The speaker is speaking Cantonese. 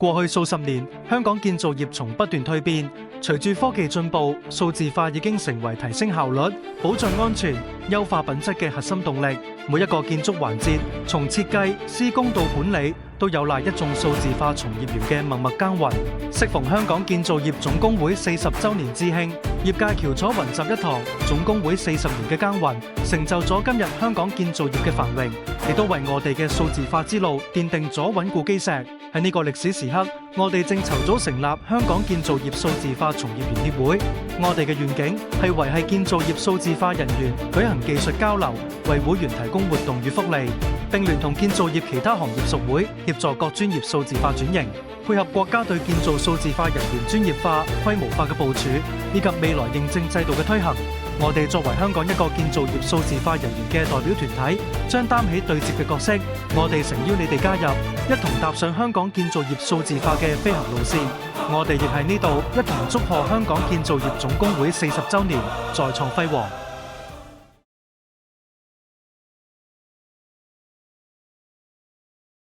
過去數十年，香港建造業從不斷蛻變，隨住科技進步，數字化已經成為提升效率、保障安全、優化品質嘅核心動力。每一個建築環節，從設計、施工到管理，都有賴一眾數字化從業員嘅默默耕耘。適逢香港建造業總工會40週年致慶，業界翹楚雲集一堂，總工會40年嘅耕耘，成就咗今日香港建造業嘅繁榮，亦都為我哋嘅數字化之路奠定咗穩固基石。喺呢個歷史時刻，我哋正籌組成立香港建造業數字化從業員協會。我哋嘅願景係維繫建造業數字化人員舉行技術交流，為會員提供活動與福利，並聯同建造業其他行業屬會協助各專業數字化轉型，配合國家對建造數字化人員專業化、規模化嘅部署，以及未來認證制度嘅推行。我哋作為香港一個建造業數字化人員嘅代表團體，將擔起對接嘅角色。我哋誠邀你哋加入，一同踏上香港建造業數字化嘅飛行路線。我哋亦喺呢度一同祝賀香港建造業總工會40週年，再創輝煌。